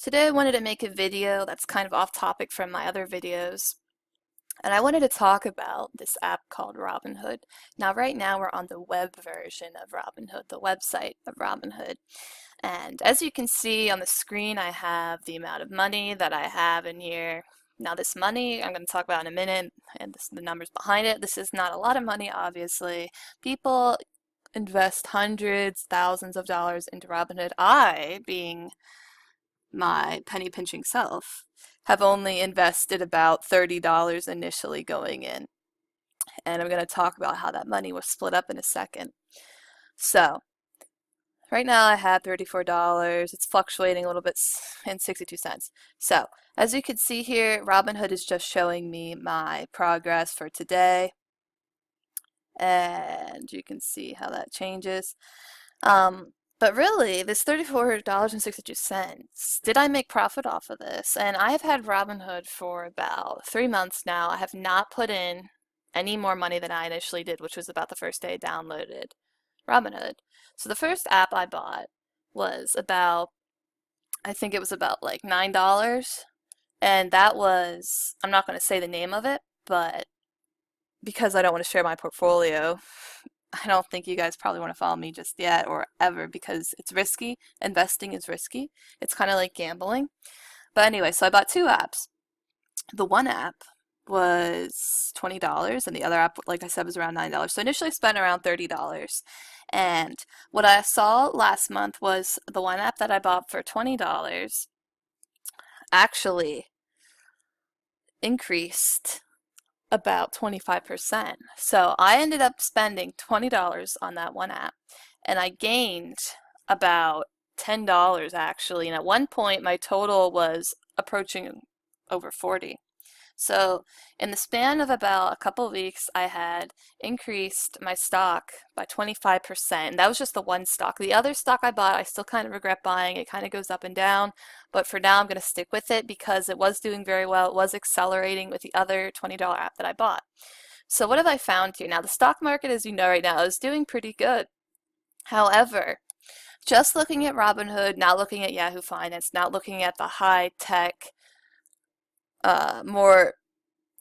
Today I wanted to make a video that's kind of off topic from my other videos, and I wanted to talk about this app called Robinhood. Now right now we're on the web version of Robinhood, the website of Robinhood. And as you can see on the screen, I have the amount of money that I have in here. Now this money I'm going to talk about in a minute, and the numbers behind it. This is not a lot of money, obviously. People invest hundreds, thousands of dollars into Robinhood. I, being my penny pinching self, have only invested about $30 initially going in. And I'm going to talk about how that money was split up in a second. So, right now I have $34. It's fluctuating a little bit and 62 cents. So, as you can see here, Robinhood is just showing me my progress for today. And you can see how that changes. But really, this $34.62, did I make profit off of this? And I have had Robinhood for about 3 months now. I have not put in any more money than I initially did, which was about the first day I downloaded Robinhood. So the first app I bought was about, I think it was about like $9. And that was, I'm not going to say the name of it, but because I don't want to share my portfolio, I don't think you guys probably want to follow me just yet or ever because it's risky. Investing is risky. It's kind of like gambling. But anyway, so I bought two apps. The one app was $20 and the other app, like I said, was around $9. So initially I spent around $30. And what I saw last month was the one app that I bought for $20 actually increased about 25%. So I ended up spending $20 on that one app, and I gained about $10 actually. And at one point, my total was approaching over 40. So in the span of about a couple of weeks, I had increased my stock by 25%. That was just the one stock. The other stock I bought, I still kind of regret buying. It kind of goes up and down. But for now, I'm going to stick with it because it was doing very well. It was accelerating with the other $20 app that I bought. So what have I found here? Now, the stock market, as you know right now, is doing pretty good. However, just looking at Robinhood, not looking at Yahoo Finance, not looking at the high-tech, more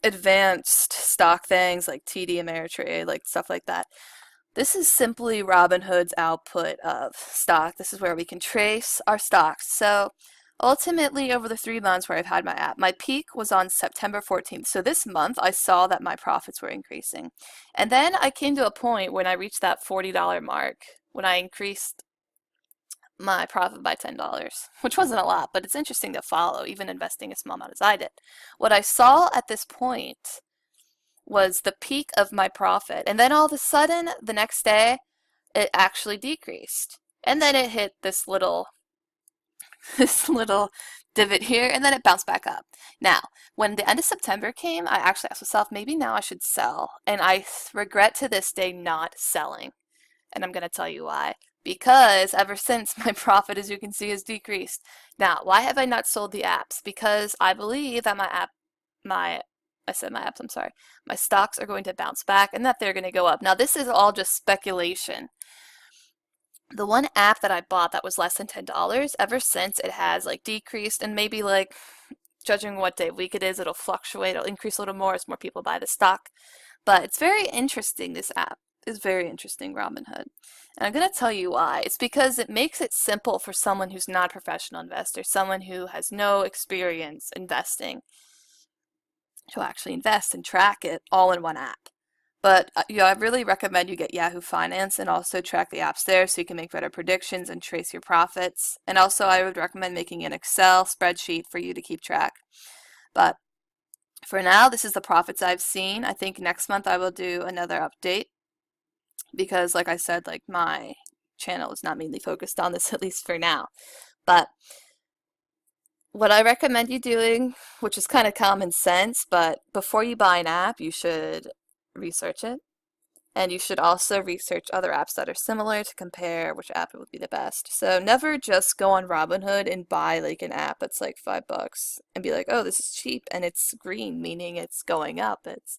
advanced stock things like TD Ameritrade, like stuff like that. This is simply Robinhood's output of stock. This is where we can trace our stocks. So ultimately, over the 3 months where I've had my app, my peak was on September 14th. So this month, I saw that my profits were increasing. And then I came to a point when I reached that $40 mark, when I increased my profit by $10, which wasn't a lot, but it's interesting to follow, even investing a small amount as I did. What I saw at this point was the peak of my profit, and then all of a sudden, the next day, it actually decreased. And then it hit this little this little divot here, and then it bounced back up. Now, when the end of September came, I actually asked myself, maybe now I should sell. And I regret to this day not selling. And I'm going to tell you why. Because ever since, my profit, as you can see, has decreased. Now, why have I not sold the apps? Because I believe that my apps, I'm sorry, my stocks are going to bounce back and that they're going to go up. Now, this is all just speculation. The one app that I bought that was less than $10, ever since it has like decreased, and maybe like, judging what day of week it is, it'll fluctuate, it'll increase a little more as more people buy the stock. But it's very interesting, this app is very interesting, Robinhood. And I'm going to tell you why. It's because it makes it simple for someone who's not a professional investor, someone who has no experience investing, to actually invest and track it all in one app. But I really recommend you get Yahoo Finance and also track the apps there so you can make better predictions and trace your profits. And also I would recommend making an Excel spreadsheet for you to keep track. But for now, this is the profits I've seen. I think next month I will do another update because, like I said, like my channel is not mainly focused on this, at least for now. But what I recommend you doing, which is kind of common sense, but before you buy an app, you should research it. And you should also research other apps that are similar to compare which app would be the best. So never just go on Robinhood and buy like an app that's like $5 and be like, oh, this is cheap and it's green, meaning it's going up. It's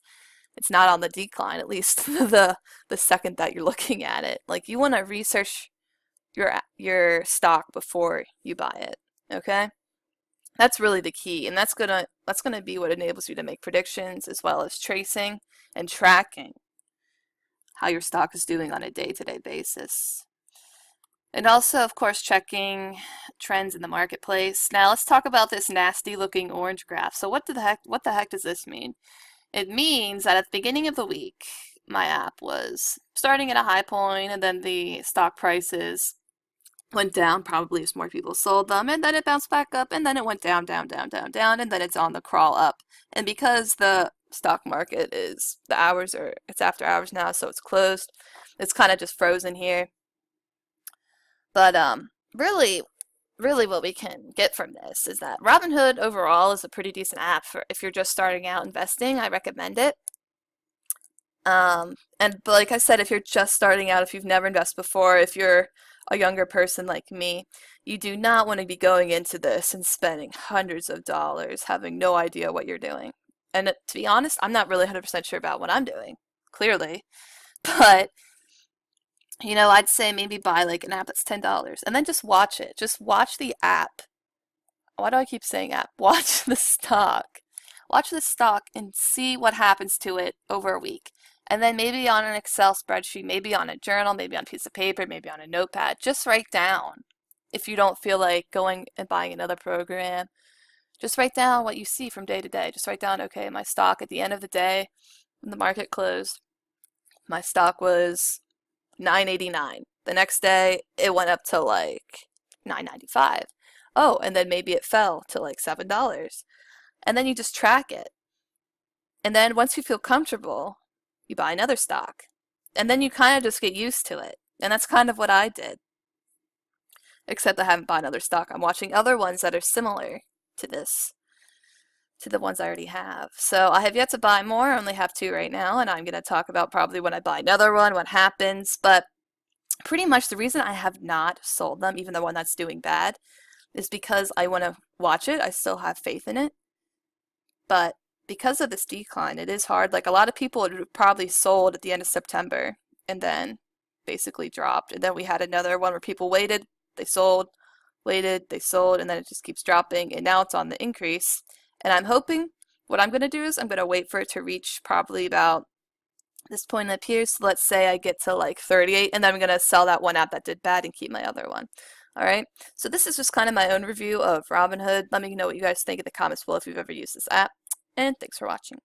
not on the decline, at least the second that you're looking at it. Like, you want to research your stock before you buy it, okay? That's really the key, and that's gonna be what enables you to make predictions as well as tracing and tracking how your stock is doing on a day-to-day basis. And also, of course, checking trends in the marketplace. Now, let's talk about this nasty looking orange graph. So what the heck does this mean? It means that at the beginning of the week, my app was starting at a high point, and then the stock prices went down, probably as more people sold them, and then it bounced back up, and then it went down, down, down, down, down, and then it's on the crawl up. And because the stock market is, it's after hours now, so it's closed, it's kind of just frozen here. But really, really what we can get from this is that Robinhood overall is a pretty decent app for if you're just starting out investing. I recommend it. But like I said, if you're just starting out, if you've never invested before, if you're a younger person like me, you do not want to be going into this and spending hundreds of dollars, having no idea what you're doing. And to be honest, I'm not really 100% sure about what I'm doing, clearly. But, I'd say maybe buy like an app that's $10 and then just watch it. Just watch the app. Why do I keep saying app? Watch the stock. Watch the stock and see what happens to it over a week. And then maybe on an Excel spreadsheet, maybe on a journal, maybe on a piece of paper, maybe on a notepad, just write down. If you don't feel like going and buying another program, just write down what you see from day to day. Just write down, okay, my stock at the end of the day, when the market closed, my stock was 9.89. The next day, it went up to like 9.95. Oh, and then maybe it fell to like $7. And then you just track it. And then once you feel comfortable, you buy another stock. And then you kind of just get used to it. And that's kind of what I did. Except I haven't bought another stock. I'm watching other ones that are similar to this, to the ones I already have. So I have yet to buy more. I only have two right now. And I'm going to talk about probably when I buy another one, what happens. But pretty much the reason I have not sold them, even the one that's doing bad, is because I want to watch it. I still have faith in it. But because of this decline, it is hard. Like a lot of people had probably sold at the end of September and then basically dropped. And then we had another one where people waited, they sold, waited, they sold, and then it just keeps dropping. And now it's on the increase. And I'm hoping what I'm going to do is I'm going to wait for it to reach probably about this point up here. So let's say I get to like 38, and then I'm going to sell that one app that did bad and keep my other one. All right, so this is just kind of my own review of Robinhood. Let me know what you guys think in the comments below if you've ever used this app. And thanks for watching.